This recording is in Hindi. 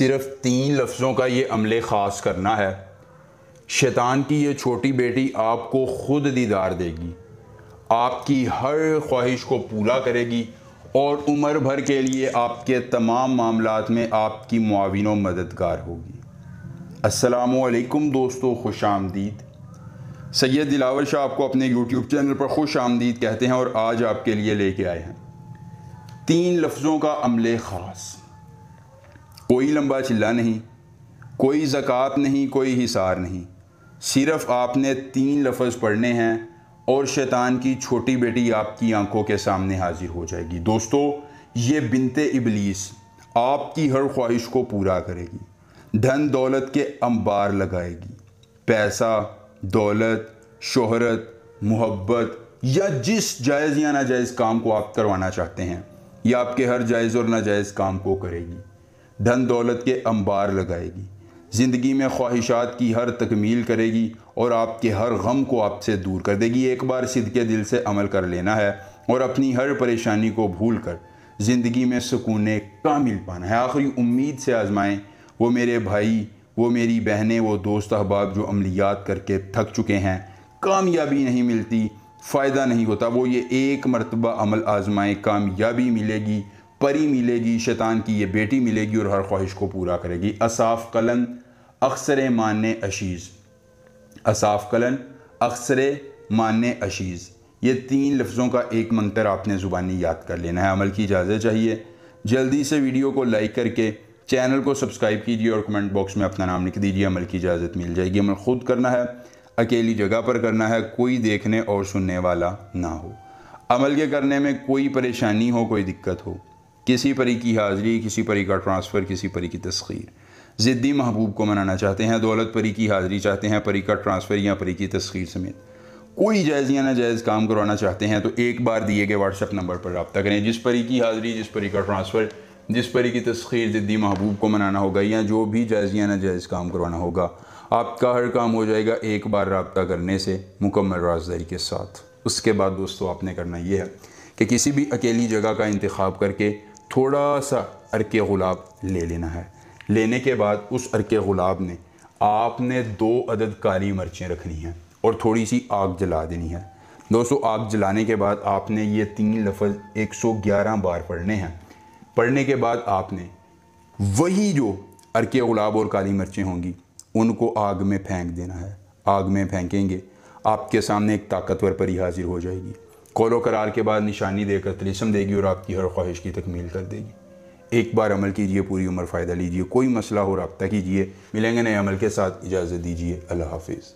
सिर्फ 3 लफ्ज़ों का ये अमले ख़ास करना है। शैतान की ये छोटी बेटी आपको खुद दीदार देगी, आपकी हर ख्वाहिश को पूरा करेगी और उम्र भर के लिए आपके तमाम मामलात में आपकी मुआविन व मददगार होगी। अस्सलामुअलैकुम दोस्तों, खुश आमदीद। सैयद दिलावर शाह आपको अपने यूट्यूब चैनल पर खुश आमदीद कहते हैं और आज आपके लिए लेके आए हैं 3 लफ्ज़ों का अमले ख़ास। कोई लंबा चिल्ला नहीं, कोई ज़कात नहीं, कोई हिसार नहीं, सिर्फ़ आपने 3 लफ्ज़ पढ़ने हैं और शैतान की छोटी बेटी आपकी आंखों के सामने हाजिर हो जाएगी। दोस्तों, ये बिनते इबलीस आपकी हर ख्वाहिश को पूरा करेगी, धन दौलत के अंबार लगाएगी। पैसा, दौलत, शोहरत, मोहब्बत या जिस जायज़ या नाजायज़ काम को आप करवाना चाहते हैं, या आपके हर जायज़ और नाजायज़ काम को करेगी। धन दौलत के अंबार लगाएगी, ज़िंदगी में ख्वाहिशात की हर तकमील करेगी और आपके हर गम को आपसे दूर कर देगी। एक बार सिद्के दिल से अमल कर लेना है और अपनी हर परेशानी को भूल कर ज़िंदगी में सुकून कामिल पाना है। आखिरी उम्मीद से आजमाएं। वो मेरे भाई, वो मेरी बहनें, वो दोस्त अहबाब जो अमलियात करके थक चुके हैं, कामयाबी नहीं मिलती, फ़ायदा नहीं होता, वो ये एक मरतबा अमल आजमाएं, कामयाबी मिलेगी, परी मिलेगी, शैतान की ये बेटी मिलेगी और हर ख्वाहिश को पूरा करेगी। असाफ कलन अक्सर माने अशीज़, असाफ कलन अक्सर माने अशीज़, ये 3 लफ्ज़ों का एक मंतर आपने ज़ुबानी याद कर लेना है। अमल की इजाज़त चाहिए। जल्दी से वीडियो को लाइक करके चैनल को सब्सक्राइब कीजिए और कमेंट बॉक्स में अपना नाम लिख दीजिए। अमल की इजाज़त मिल जाएगी। अमल ख़ुद करना है, अकेली जगह पर करना है, कोई देखने और सुनने वाला ना हो। अमल के करने में कोई परेशानी हो, कोई दिक्कत हो, किसी परी की हाज़िरी, किसी परी का ट्रांसफ़र, किसी परी की तस्खीर, ज़िद्दी महबूब को मनाना चाहते हैं, दौलत परी की हाज़िरी चाहते हैं, परी का ट्रांसफ़र या परी की तस्खीर समेत कोई जायज़ या नाजायज़ काम करवाना चाहते हैं, तो एक बार दिए गए व्हाट्सएप नंबर पर रब्ता करें। जिस परी की हाज़िरी, जिस परी का ट्रांसफ़र, जिस परी की तस्खीर ज़िद्दी महबूब को मनाना होगा या जो भी जायज़ या नाजायज़ काम करवाना होगा, आपका हर काम हो जाएगा एक बार रब्ता करने से मुकम्मल राज़दारी के साथ। उसके बाद दोस्तों, आपने करना ये है कि किसी भी अकेली जगह का इंतखाब करके थोड़ा सा अर्के गुलाब ले लेना है। लेने के बाद उस अर्के गुलाब में आपने 2 अदद काली मिर्चें रखनी हैं और थोड़ी सी आग जला देनी है। दोस्तों, आग जलाने के बाद आपने ये 3 लफ्ज़ 111 बार पढ़ने हैं। पढ़ने के बाद आपने वही जो अर्के गुलाब और काली मिर्चें होंगी उनको आग में फेंक देना है। आग में फेंकेंगे, आपके सामने एक ताकतवर परी हाजिर हो जाएगी। कौलो करार के बाद निशानी देकर तिलिस्म देगी और आपकी हर ख्वाहिश की तकमील कर देगी। एक बार अमल कीजिए, पूरी उम्र फ़ायदा लीजिए। कोई मसला हो रब्ता कीजिए। मिलेंगे नए अमल के साथ। इजाज़त दीजिए। अल्लाह हाफिज़।